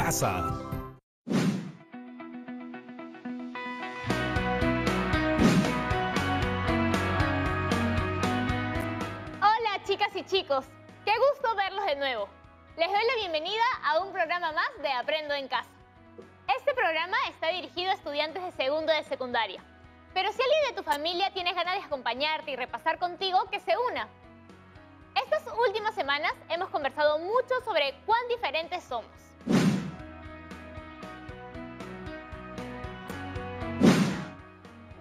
casa. Hola chicas y chicos, qué gusto verlos de nuevo. Les doy la bienvenida a un programa más de Aprendo en Casa. Este programa está dirigido a estudiantes de segundo de secundaria. Pero si alguien de tu familia tiene ganas de acompañarte y repasar contigo, que se una. Estas últimas semanas hemos conversado mucho sobre cuán diferentes somos.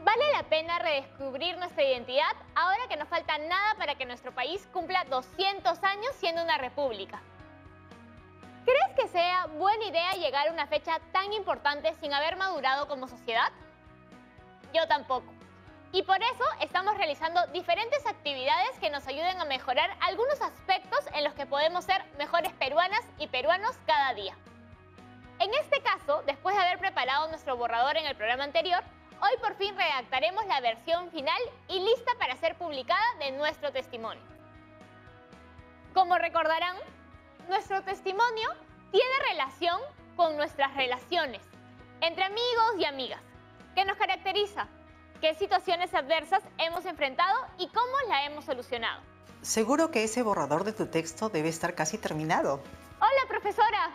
Vale la pena redescubrir nuestra identidad ahora que no falta nada para que nuestro país cumpla 200 años siendo una república. ¿Crees que sea buena idea llegar a una fecha tan importante sin haber madurado como sociedad? Yo tampoco. Y por eso estamos realizando diferentes actividades que nos ayuden a mejorar algunos aspectos en los que podemos ser mejores peruanas y peruanos cada día. En este caso, después de haber preparado nuestro borrador en el programa anterior, hoy por fin redactaremos la versión final y lista para ser publicada de nuestro testimonio. Como recordarán, nuestro testimonio tiene relación con nuestras relaciones entre amigos y amigas. ¿Qué nos caracteriza? ¿Qué situaciones adversas hemos enfrentado y cómo la hemos solucionado? Seguro que ese borrador de tu texto debe estar casi terminado. Hola, profesora.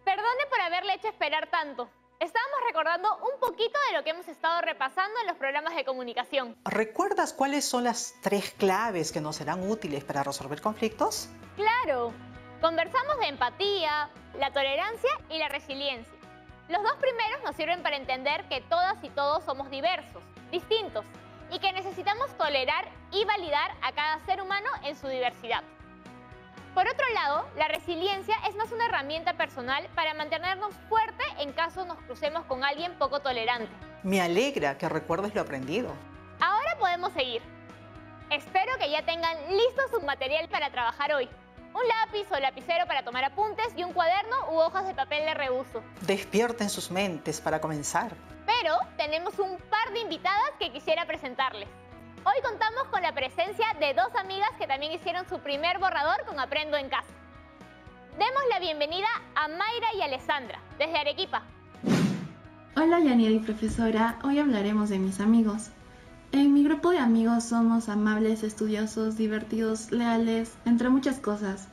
Perdone por haberle hecho esperar tanto. Estábamos recordando un poquito de lo que hemos estado repasando en los programas de comunicación. ¿Recuerdas cuáles son las 3 claves que nos serán útiles para resolver conflictos? ¡Claro! Conversamos de empatía, la tolerancia y la resiliencia. Los dos primeros nos sirven para entender que todas y todos somos diversos, distintos, y que necesitamos tolerar y validar a cada ser humano en su diversidad. Por otro lado, la resiliencia es más una herramienta personal para mantenernos fuertes en caso nos crucemos con alguien poco tolerante. Me alegra que recuerdes lo aprendido. Ahora podemos seguir. Espero que ya tengan listo su material para trabajar hoy. Un lápiz o lapicero para tomar apuntes y un cuaderno u hojas de papel de reuso. Despierten sus mentes para comenzar. Pero tenemos un par de invitadas que quisiera presentarles. Hoy contamos con la presencia de 2 amigas que también hicieron su primer borrador con Aprendo en Casa. Demos la bienvenida a Mayra y Alessandra, desde Arequipa. Hola Yaniel y profesora, hoy hablaremos de mis amigos. En mi grupo de amigos somos amables, estudiosos, divertidos, leales, entre muchas cosas.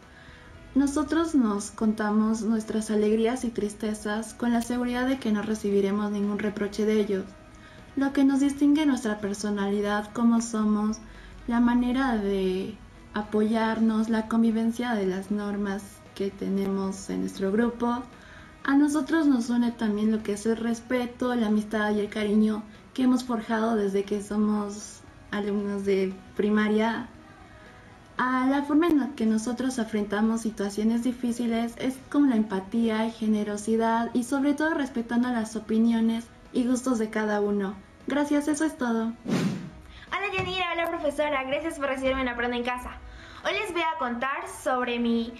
Nosotros nos contamos nuestras alegrías y tristezas con la seguridad de que no recibiremos ningún reproche de ellos. Lo que nos distingue nuestra personalidad, cómo somos, la manera de apoyarnos, la convivencia de las normas que tenemos en nuestro grupo. A nosotros nos une también lo que es el respeto, la amistad y el cariño que hemos forjado desde que somos alumnos de primaria. A la forma en la que nosotros afrontamos situaciones difíciles es con la empatía y generosidad y sobre todo respetando las opiniones y gustos de cada uno. Gracias, eso es todo. Hola Yanira, hola profesora, gracias por recibirme en Aprendo en Casa. Hoy les voy a contar sobre mi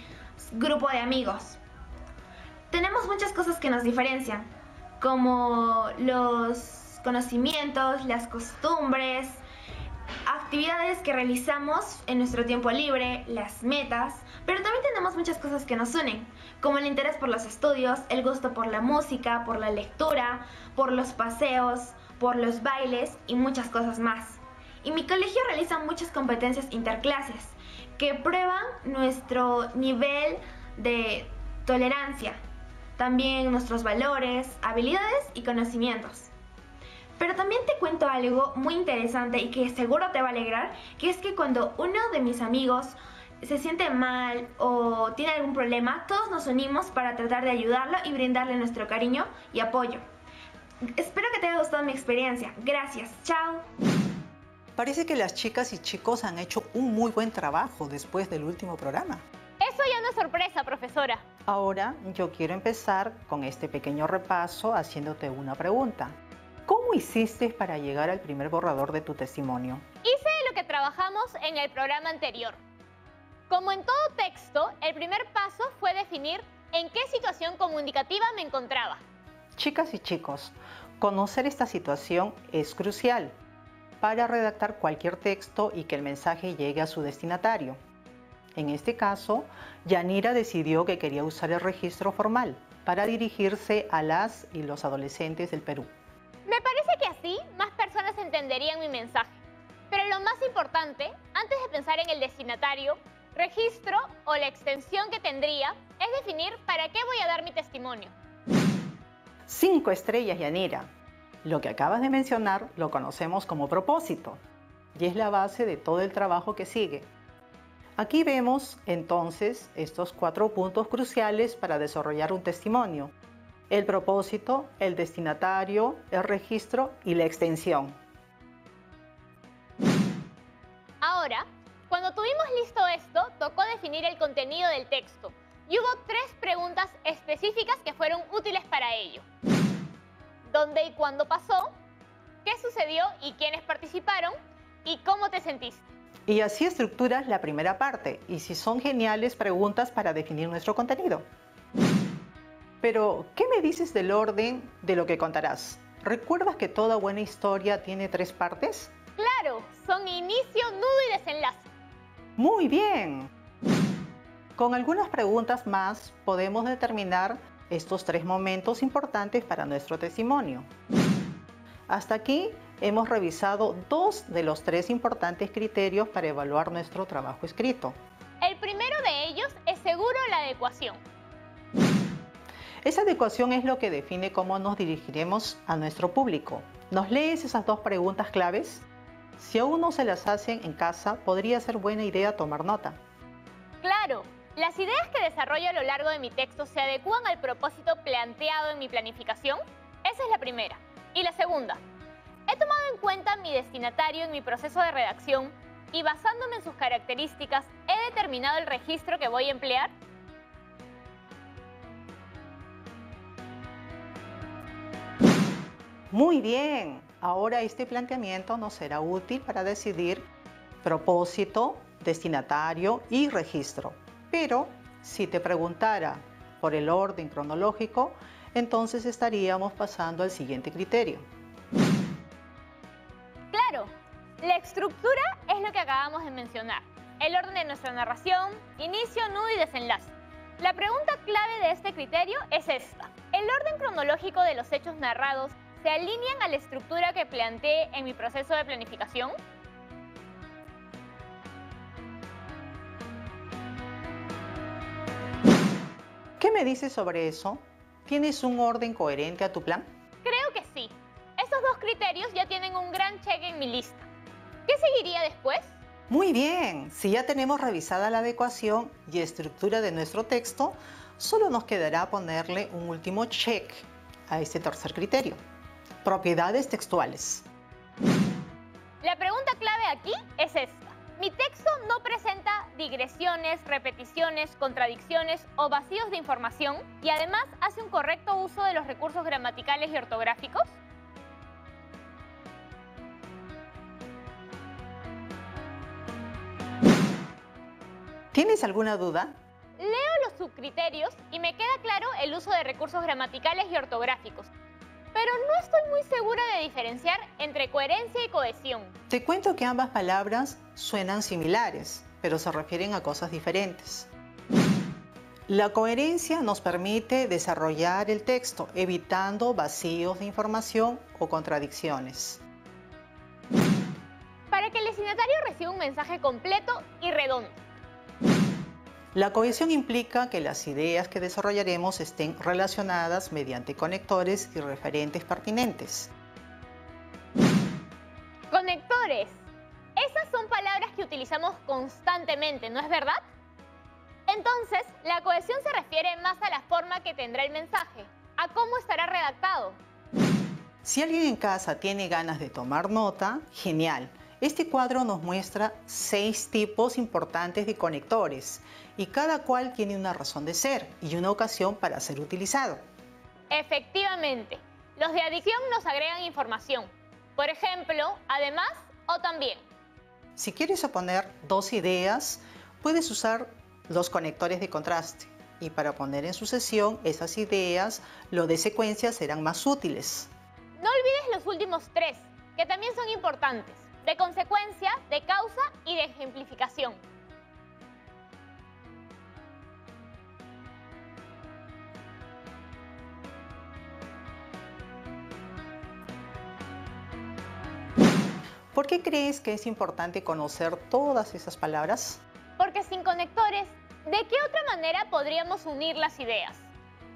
grupo de amigos. Tenemos muchas cosas que nos diferencian, como los conocimientos, las costumbres, actividades que realizamos en nuestro tiempo libre, las metas, pero también tenemos muchas cosas que nos unen, como el interés por los estudios, el gusto por la música, por la lectura, por los paseos, por los bailes y muchas cosas más. Y mi colegio realiza muchas competencias interclases que prueban nuestro nivel de tolerancia, también nuestros valores, habilidades y conocimientos. Pero también te cuento algo muy interesante y que seguro te va a alegrar, que es que cuando uno de mis amigos se siente mal o tiene algún problema, todos nos unimos para tratar de ayudarlo y brindarle nuestro cariño y apoyo. Espero que te haya gustado mi experiencia. Gracias. Chao. Parece que las chicas y chicos han hecho un muy buen trabajo después del último programa. Eso ya no es sorpresa, profesora. Ahora yo quiero empezar con este pequeño repaso haciéndote una pregunta. ¿Cómo hiciste para llegar al primer borrador de tu testimonio? Hice lo que trabajamos en el programa anterior. Como en todo texto, el primer paso fue definir en qué situación comunicativa me encontraba. Chicas y chicos, conocer esta situación es crucial para redactar cualquier texto y que el mensaje llegue a su destinatario. En este caso, Yanira decidió que quería usar el registro formal para dirigirse a las y los adolescentes del Perú. Me parece que así más personas entenderían mi mensaje. Pero lo más importante, antes de pensar en el destinatario, registro o la extensión que tendría, es definir para qué voy a dar mi testimonio. 5 estrellas, Yanira. Lo que acabas de mencionar lo conocemos como propósito y es la base de todo el trabajo que sigue. Aquí vemos entonces estos 4 puntos cruciales para desarrollar un testimonio: el propósito, el destinatario, el registro y la extensión. Ahora, cuando tuvimos listo esto, tocó definir el contenido del texto y hubo 3 preguntas específicas que fueron útiles para ello. ¿Dónde y cuándo pasó? ¿Qué sucedió y quiénes participaron? ¿Y cómo te sentiste? Y así estructuras la primera parte, y si son geniales preguntas para definir nuestro contenido. Pero, ¿qué me dices del orden de lo que contarás? ¿Recuerdas que toda buena historia tiene 3 partes? Claro, son inicio, nudo y desenlace. Muy bien. Con algunas preguntas más podemos determinar estos 3 momentos importantes para nuestro testimonio. Hasta aquí hemos revisado 2 de los 3 importantes criterios para evaluar nuestro trabajo escrito. El primero de ellos es seguro la adecuación. Esa adecuación es lo que define cómo nos dirigiremos a nuestro público. ¿Nos lees esas 2 preguntas claves? Si aún no se las hacen en casa, podría ser buena idea tomar nota. Claro, las ideas que desarrollo a lo largo de mi texto se adecúan al propósito planteado en mi planificación. Esa es la primera. Y la segunda, he tomado en cuenta mi destinatario en mi proceso de redacción y basándome en sus características, he determinado el registro que voy a emplear. Muy bien, ahora este planteamiento nos será útil para decidir propósito, destinatario y registro. Pero si te preguntara por el orden cronológico, entonces estaríamos pasando al siguiente criterio. Claro, la estructura es lo que acabamos de mencionar. El orden de nuestra narración, inicio, nudo y desenlace. La pregunta clave de este criterio es esta. ¿El orden cronológico de los hechos narrados se alinean a la estructura que planteé en mi proceso de planificación? ¿Qué me dices sobre eso? ¿Tienes un orden coherente a tu plan? Creo que sí. Estos 2 criterios ya tienen un gran check en mi lista. ¿Qué seguiría después? Muy bien, si ya tenemos revisada la adecuación y estructura de nuestro texto, solo nos quedará ponerle un último check a este tercer criterio: propiedades textuales. La pregunta clave aquí es esta. Mi texto no presenta digresiones, repeticiones, contradicciones o vacíos de información y además hace un correcto uso de los recursos gramaticales y ortográficos. ¿Tienes alguna duda? Leo los subcriterios y me queda claro el uso de recursos gramaticales y ortográficos, pero no estoy muy segura de diferenciar entre coherencia y cohesión. Te cuento que ambas palabras suenan similares, pero se refieren a cosas diferentes. La coherencia nos permite desarrollar el texto, evitando vacíos de información o contradicciones. Para que el destinatario reciba un mensaje completo y redondo. La cohesión implica que las ideas que desarrollaremos estén relacionadas mediante conectores y referentes pertinentes. Conectores. Esas son palabras que utilizamos constantemente, ¿no es verdad? Entonces, la cohesión se refiere más a la forma que tendrá el mensaje, a cómo estará redactado. Si alguien en casa tiene ganas de tomar nota, genial. Este cuadro nos muestra 6 tipos importantes de conectores y cada cual tiene una razón de ser y una ocasión para ser utilizado. Efectivamente, los de adición nos agregan información. Por ejemplo, además o también. Si quieres oponer 2 ideas, puedes usar los conectores de contraste. Y para poner en sucesión esas ideas, los de secuencia serán más útiles. No olvides los últimos 3, que también son importantes: de consecuencia, de causa y de ejemplificación. ¿Por qué crees que es importante conocer todas esas palabras? Porque sin conectores, ¿de qué otra manera podríamos unir las ideas?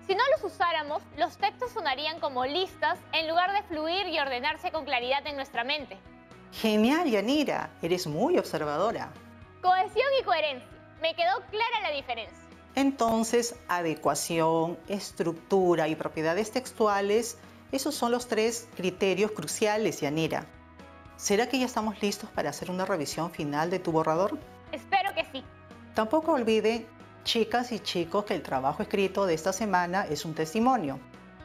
Si no los usáramos, los textos sonarían como listas en lugar de fluir y ordenarse con claridad en nuestra mente. Genial, Yanira. Eres muy observadora. Cohesión y coherencia. Me quedó clara la diferencia. Entonces, adecuación, estructura y propiedades textuales, esos son los 3 criterios cruciales, Yanira. ¿Será que ya estamos listos para hacer una revisión final de tu borrador? Espero que sí. Tampoco olviden, chicas y chicos, que el trabajo escrito de esta semana es un testimonio.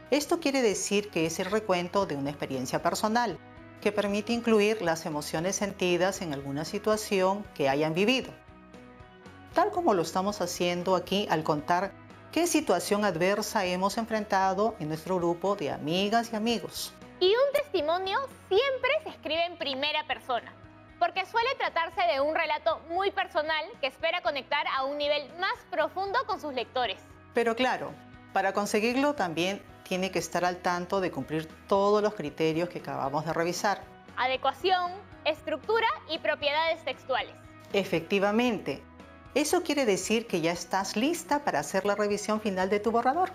Esto quiere decir que es el recuento de una experiencia personal, que permite incluir las emociones sentidas en alguna situación que hayan vivido. Tal como lo estamos haciendo aquí al contar qué situación adversa hemos enfrentado en nuestro grupo de amigas y amigos. Y un testimonio siempre se escribe en primera persona, porque suele tratarse de un relato muy personal que espera conectar a un nivel más profundo con sus lectores. Pero claro, para conseguirlo también tiene que estar al tanto de cumplir todos los criterios que acabamos de revisar. Adecuación, estructura y propiedades textuales. Efectivamente, eso quiere decir que ya estás lista para hacer la revisión final de tu borrador.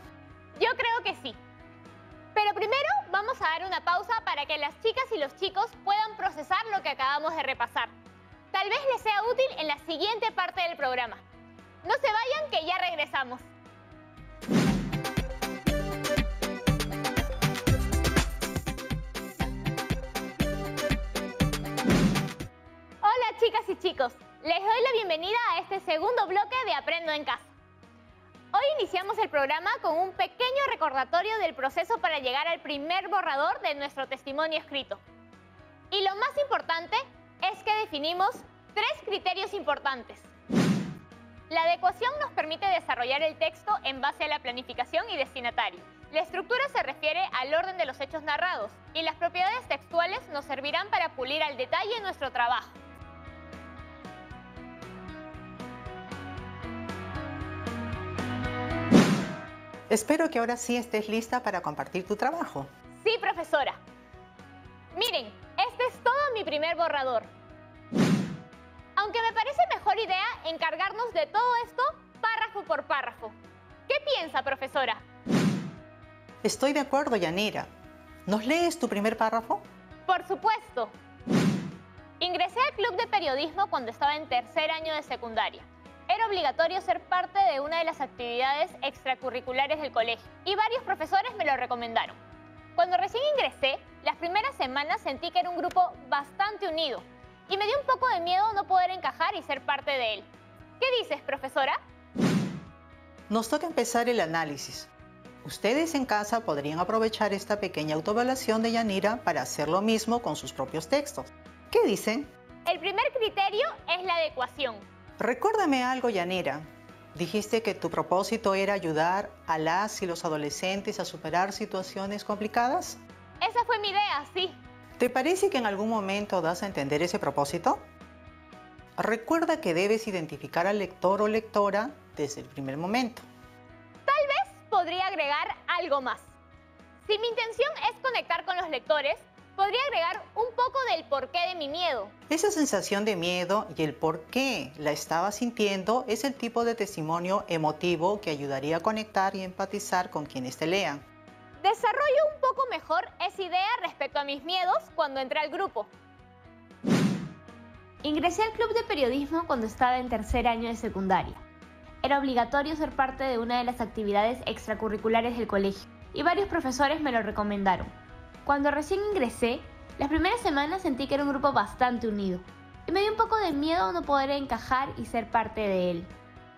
Yo creo que sí. Pero primero vamos a dar una pausa para que las chicas y los chicos puedan procesar lo que acabamos de repasar. Tal vez les sea útil en la siguiente parte del programa. No se vayan, que ya regresamos. Hola chicas y chicos, les doy la bienvenida a este segundo bloque de Aprendo en Casa. Hoy iniciamos el programa con un pequeño recordatorio del proceso para llegar al primer borrador de nuestro testimonio escrito. Y lo más importante es que definimos 3 criterios importantes. La adecuación nos permite desarrollar el texto en base a la planificación y destinatario. La estructura se refiere al orden de los hechos narrados y las propiedades textuales nos servirán para pulir al detalle nuestro trabajo. Espero que ahora sí estés lista para compartir tu trabajo. Sí, profesora. Miren, este es todo mi primer borrador. Aunque me parece mejor idea encargarnos de todo esto párrafo por párrafo. ¿Qué piensa, profesora? Estoy de acuerdo, Yanira. ¿Nos lees tu primer párrafo? Por supuesto. Ingresé al club de periodismo cuando estaba en tercer año de secundaria. Era obligatorio ser parte de una de las actividades extracurriculares del colegio y varios profesores me lo recomendaron. Cuando recién ingresé, las primeras semanas sentí que era un grupo bastante unido y me dio un poco de miedo no poder encajar y ser parte de él. ¿Qué dices, profesora? Nos toca empezar el análisis. Ustedes en casa podrían aprovechar esta pequeña autoevaluación de Yanira para hacer lo mismo con sus propios textos. ¿Qué dicen? El primer criterio es la adecuación. Recuérdame algo, Yanira. Dijiste que tu propósito era ayudar a las y los adolescentes a superar situaciones complicadas. Esa fue mi idea, sí. ¿Te parece que en algún momento das a entender ese propósito? Recuerda que debes identificar al lector o lectora desde el primer momento. Tal vez podría agregar algo más. Si mi intención es conectar con los lectores, podría agregar un poco del porqué de mi miedo. Esa sensación de miedo y el por qué la estaba sintiendo es el tipo de testimonio emotivo que ayudaría a conectar y empatizar con quienes te lean. Desarrollo un poco mejor esa idea respecto a mis miedos cuando entré al grupo. Ingresé al club de periodismo cuando estaba en tercer año de secundaria. Era obligatorio ser parte de una de las actividades extracurriculares del colegio y varios profesores me lo recomendaron. Cuando recién ingresé, las primeras semanas sentí que era un grupo bastante unido y me dio un poco de miedo no poder encajar y ser parte de él.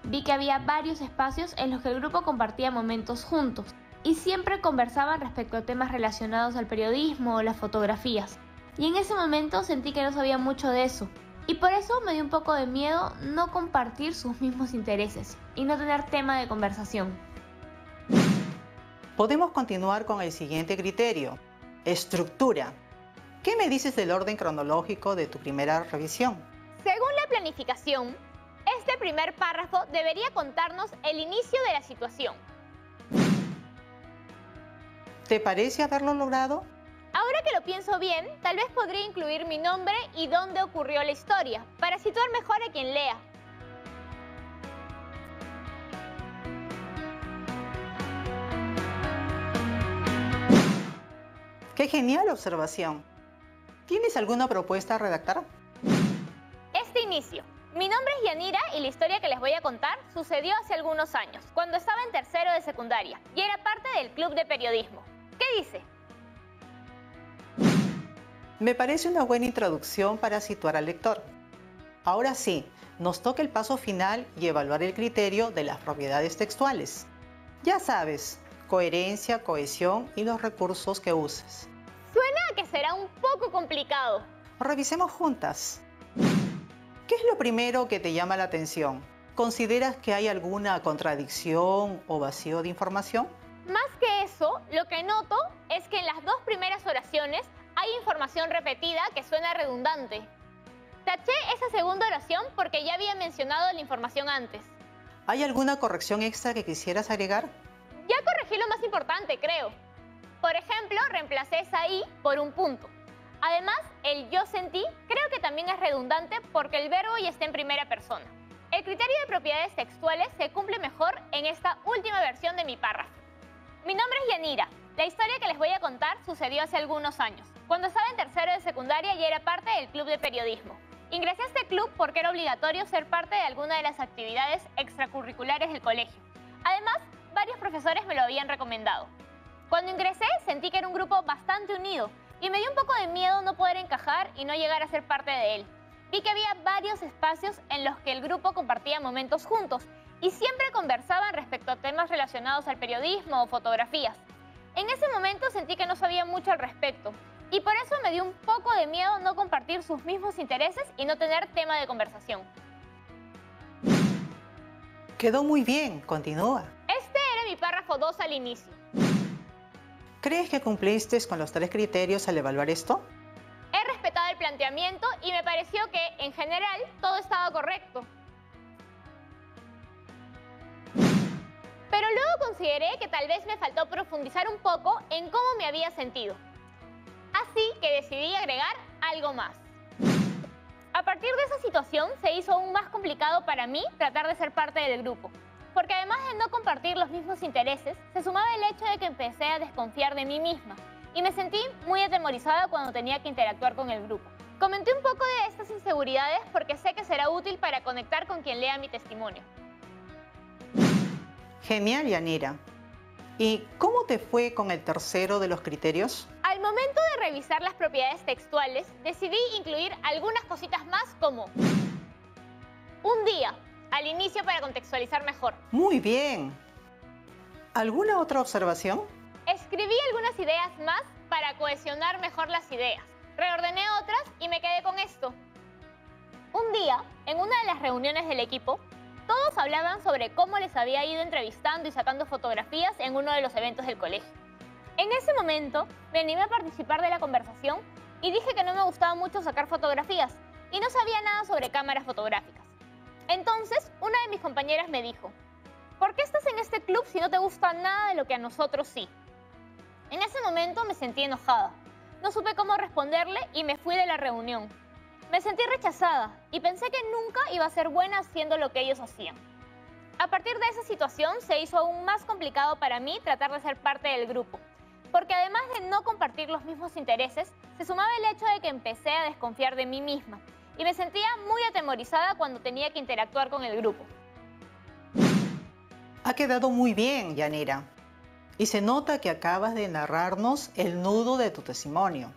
Vi que había varios espacios en los que el grupo compartía momentos juntos y siempre conversaban respecto a temas relacionados al periodismo o las fotografías. Y en ese momento sentí que no sabía mucho de eso y por eso me dio un poco de miedo no compartir sus mismos intereses y no tener tema de conversación. Podemos continuar con el siguiente criterio. Estructura. ¿Qué me dices del orden cronológico de tu primera revisión? Según la planificación, este primer párrafo debería contarnos el inicio de la situación. ¿Te parece haberlo logrado? Ahora que lo pienso bien, tal vez podría incluir mi nombre y dónde ocurrió la historia, para situar mejor a quien lea. ¡Qué genial observación! ¿Tienes alguna propuesta a redactar? Este inicio. Mi nombre es Yanira y la historia que les voy a contar sucedió hace algunos años, cuando estaba en tercero de secundaria y era parte del club de periodismo. ¿Qué dice? Me parece una buena introducción para situar al lector. Ahora sí, nos toca el paso final y evaluar el criterio de las propiedades textuales. Ya sabes, coherencia, cohesión y los recursos que uses. Suena a que será un poco complicado. Revisemos juntas. ¿Qué es lo primero que te llama la atención? ¿Consideras que hay alguna contradicción o vacío de información? Más que eso, lo que noto es que en las dos primeras oraciones hay información repetida que suena redundante. Taché esa segunda oración porque ya había mencionado la información antes. ¿Hay alguna corrección extra que quisieras agregar? Ya corregí lo más importante, creo. Por ejemplo, reemplacé esa I por un punto. Además, el yo sentí creo que también es redundante porque el verbo ya está en primera persona. El criterio de propiedades textuales se cumple mejor en esta última versión de mi párrafo. Mi nombre es Yanira. La historia que les voy a contar sucedió hace algunos años. Cuando estaba en tercero de secundaria y era parte del club de periodismo. Ingresé a este club porque era obligatorio ser parte de alguna de las actividades extracurriculares del colegio. Además, varios profesores me lo habían recomendado. Cuando ingresé, sentí que era un grupo bastante unido y me dio un poco de miedo no poder encajar y no llegar a ser parte de él. Vi que había varios espacios en los que el grupo compartía momentos juntos y siempre conversaban respecto a temas relacionados al periodismo o fotografías. En ese momento sentí que no sabía mucho al respecto y por eso me dio un poco de miedo no compartir sus mismos intereses y no tener tema de conversación. Quedó muy bien, continúa. Este era mi párrafo 2 al inicio. ¿Crees que cumpliste con los 3 criterios al evaluar esto? He respetado el planteamiento y me pareció que, en general, todo estaba correcto. Pero luego consideré que tal vez me faltó profundizar un poco en cómo me había sentido. Así que decidí agregar algo más. A partir de esa situación se hizo aún más complicado para mí tratar de ser parte del grupo. Porque además de no compartir los mismos intereses, se sumaba el hecho de que empecé a desconfiar de mí misma y me sentí muy atemorizada cuando tenía que interactuar con el grupo. Comenté un poco de estas inseguridades porque sé que será útil para conectar con quien lea mi testimonio. Genial, Yanira. ¿Y cómo te fue con el tercero de los criterios? Al momento de revisar las propiedades textuales, decidí incluir algunas cositas más como un día, al inicio para contextualizar mejor. Muy bien. ¿Alguna otra observación? Escribí algunas ideas más para cohesionar mejor las ideas. Reordené otras y me quedé con esto. Un día, en una de las reuniones del equipo, todos hablaban sobre cómo les había ido entrevistando y sacando fotografías en uno de los eventos del colegio. En ese momento, me animé a participar de la conversación y dije que no me gustaba mucho sacar fotografías y no sabía nada sobre cámaras fotográficas. Entonces, una de mis compañeras me dijo, ¿por qué estás en este club si no te gusta nada de lo que a nosotros sí? En ese momento me sentí enojada. No supe cómo responderle y me fui de la reunión. Me sentí rechazada y pensé que nunca iba a ser buena haciendo lo que ellos hacían. A partir de esa situación se hizo aún más complicado para mí tratar de ser parte del grupo, porque además de no compartir los mismos intereses, se sumaba el hecho de que empecé a desconfiar de mí misma y me sentía muy atemorizada cuando tenía que interactuar con el grupo. Ha quedado muy bien, Yanira. Y se nota que acabas de narrarnos el nudo de tu testimonio.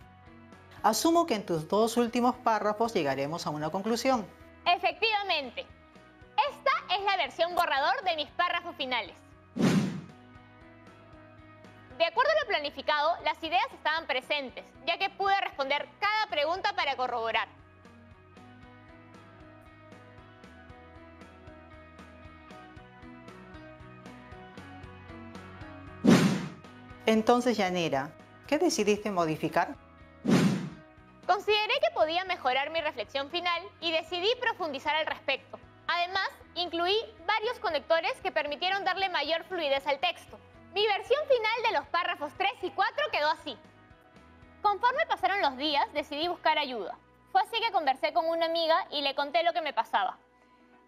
Asumo que en tus 2 últimos párrafos llegaremos a una conclusión. Efectivamente. Esta es la versión borrador de mis párrafos finales. De acuerdo a lo planificado, las ideas estaban presentes, ya que pude responder cada pregunta para corroborar. Entonces, Yanira, ¿qué decidiste modificar? Consideré que podía mejorar mi reflexión final y decidí profundizar al respecto. Además, incluí varios conectores que permitieron darle mayor fluidez al texto. Mi versión final de los párrafos 3 y 4 quedó así. Conforme pasaron los días, decidí buscar ayuda. Fue así que conversé con una amiga y le conté lo que me pasaba.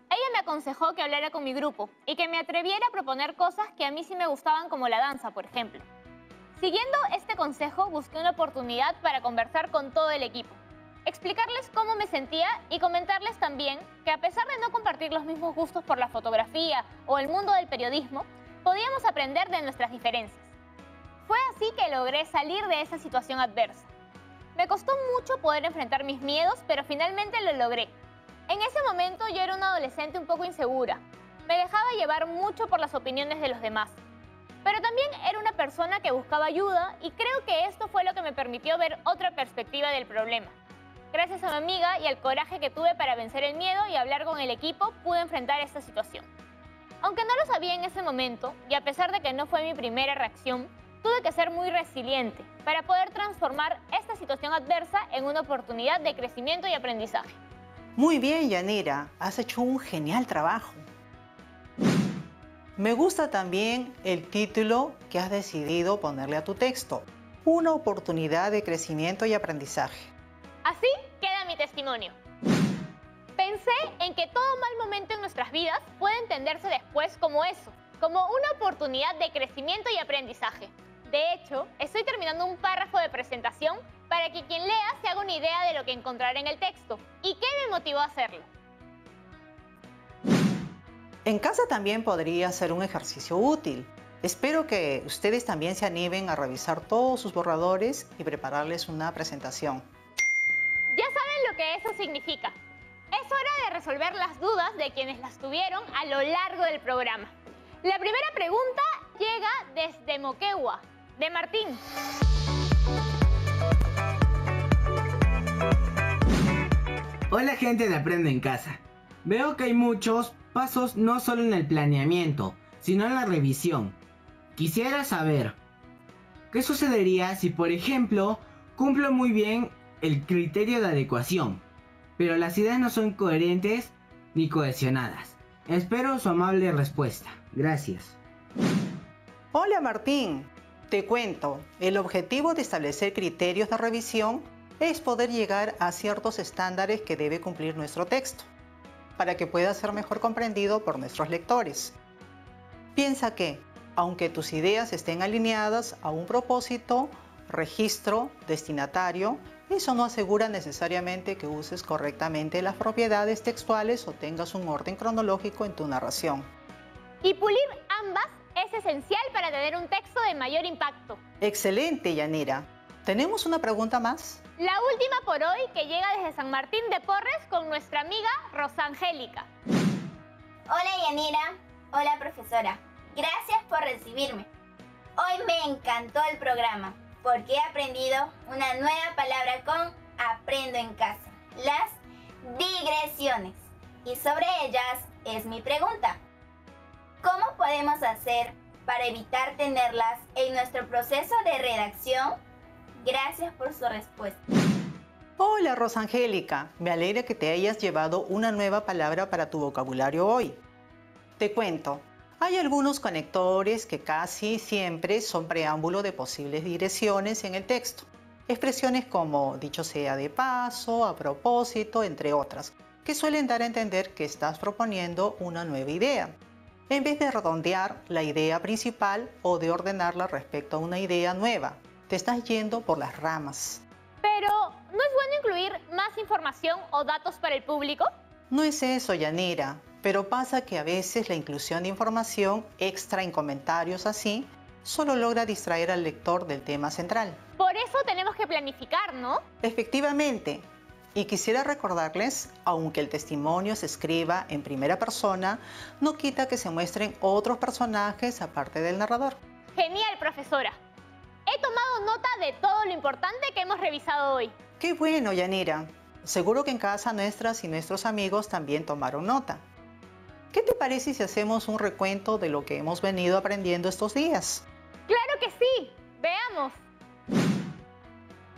Ella me aconsejó que hablara con mi grupo y que me atreviera a proponer cosas que a mí sí me gustaban, como la danza, por ejemplo. Siguiendo este consejo, busqué una oportunidad para conversar con todo el equipo, explicarles cómo me sentía y comentarles también que, a pesar de no compartir los mismos gustos por la fotografía o el mundo del periodismo, podíamos aprender de nuestras diferencias. Fue así que logré salir de esa situación adversa. Me costó mucho poder enfrentar mis miedos, pero finalmente lo logré. En ese momento yo era una adolescente un poco insegura. Me dejaba llevar mucho por las opiniones de los demás. Pero también era una persona que buscaba ayuda y creo que esto fue lo que me permitió ver otra perspectiva del problema. Gracias a mi amiga y al coraje que tuve para vencer el miedo y hablar con el equipo, pude enfrentar esta situación. Aunque no lo sabía en ese momento, y a pesar de que no fue mi primera reacción, tuve que ser muy resiliente para poder transformar esta situación adversa en una oportunidad de crecimiento y aprendizaje. Muy bien, Yanira, has hecho un genial trabajo. Me gusta también el título que has decidido ponerle a tu texto: una oportunidad de crecimiento y aprendizaje. Así queda mi testimonio. Pensé en que todo mal momento en nuestras vidas puede entenderse después como eso, como una oportunidad de crecimiento y aprendizaje. De hecho, estoy terminando un párrafo de presentación para que quien lea se haga una idea de lo que encontrará en el texto y qué me motivó a hacerlo. En casa también podría ser un ejercicio útil. Espero que ustedes también se animen a revisar todos sus borradores y prepararles una presentación. Ya saben lo que eso significa. Es hora de resolver las dudas de quienes las tuvieron a lo largo del programa. La primera pregunta llega desde Moquegua, de Martín. Hola, gente de Aprende en Casa. Veo que hay muchos pasos no solo en el planeamiento, sino en la revisión. Quisiera saber, ¿qué sucedería si, por ejemplo, cumplo muy bien el criterio de adecuación, pero las ideas no son coherentes ni cohesionadas? Espero su amable respuesta. Gracias. Hola, Martín. Te cuento, el objetivo de establecer criterios de revisión es poder llegar a ciertos estándares que debe cumplir nuestro texto, para que pueda ser mejor comprendido por nuestros lectores. Piensa que, aunque tus ideas estén alineadas a un propósito, registro, destinatario, eso no asegura necesariamente que uses correctamente las propiedades textuales o tengas un orden cronológico en tu narración. Y pulir ambas es esencial para tener un texto de mayor impacto. Excelente, Yanira. ¿Tenemos una pregunta más? La última por hoy, que llega desde San Martín de Porres con nuestra amiga Rosangélica. Hola, Yanira. Hola, profesora. Gracias por recibirme. Hoy me encantó el programa porque he aprendido una nueva palabra con Aprendo en Casa: las digresiones. Y sobre ellas es mi pregunta: ¿cómo podemos hacer para evitar tenerlas en nuestro proceso de redacción? Gracias por su respuesta. Hola, Rosangélica. Me alegra que te hayas llevado una nueva palabra para tu vocabulario hoy. Te cuento, hay algunos conectores que casi siempre son preámbulo de posibles digresiones en el texto. Expresiones como dicho sea de paso, a propósito, entre otras, que suelen dar a entender que estás proponiendo una nueva idea, en vez de redondear la idea principal o de ordenarla respecto a una idea nueva. Te estás yendo por las ramas. Pero, ¿no es bueno incluir más información o datos para el público? No es eso, Yanira, pero pasa que a veces la inclusión de información extra en comentarios así solo logra distraer al lector del tema central. Por eso tenemos que planificar, ¿no? Efectivamente. Y quisiera recordarles, aunque el testimonio se escriba en primera persona, no quita que se muestren otros personajes aparte del narrador. Genial, profesora. He tomado nota de todo lo importante que hemos revisado hoy. ¡Qué bueno, Yanira! Seguro que en casa nuestras y nuestros amigos también tomaron nota. ¿Qué te parece si hacemos un recuento de lo que hemos venido aprendiendo estos días? ¡Claro que sí! ¡Veamos!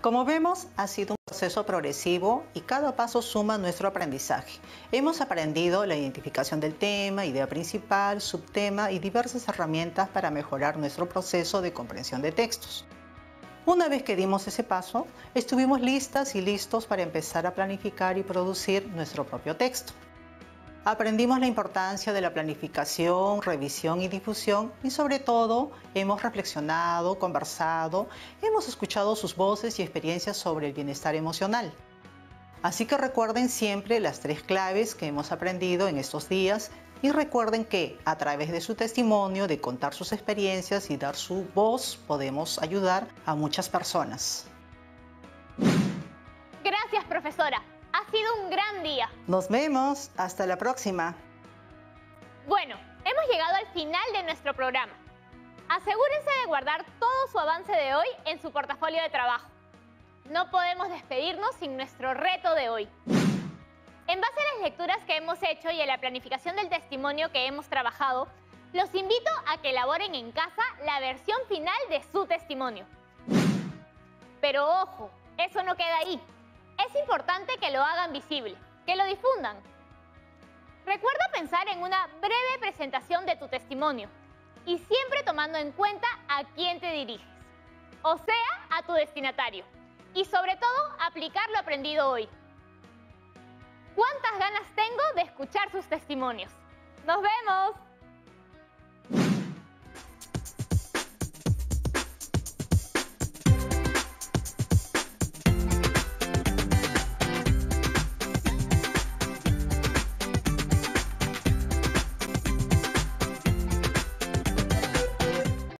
Como vemos, ha sido un proceso progresivo y cada paso suma a nuestro aprendizaje. Hemos aprendido la identificación del tema, idea principal, subtema y diversas herramientas para mejorar nuestro proceso de comprensión de textos. Una vez que dimos ese paso, estuvimos listas y listos para empezar a planificar y producir nuestro propio texto. Aprendimos la importancia de la planificación, revisión y difusión y sobre todo hemos reflexionado, conversado, hemos escuchado sus voces y experiencias sobre el bienestar emocional. Así que recuerden siempre las 3 claves que hemos aprendido en estos días y recuerden que a través de su testimonio, de contar sus experiencias y dar su voz, podemos ayudar a muchas personas. Gracias, profesora. Ha sido un gran día. Nos vemos. Hasta la próxima. Bueno, hemos llegado al final de nuestro programa. Asegúrense de guardar todo su avance de hoy en su portafolio de trabajo. No podemos despedirnos sin nuestro reto de hoy. En base a las lecturas que hemos hecho y a la planificación del testimonio que hemos trabajado, los invito a que elaboren en casa la versión final de su testimonio. Pero ojo, eso no queda ahí. Es importante que lo hagan visible, que lo difundan. Recuerda pensar en una breve presentación de tu testimonio y siempre tomando en cuenta a quién te diriges, o sea, a tu destinatario. Y sobre todo, aplicar lo aprendido hoy. ¿Cuántas ganas tengo de escuchar sus testimonios? ¡Nos vemos!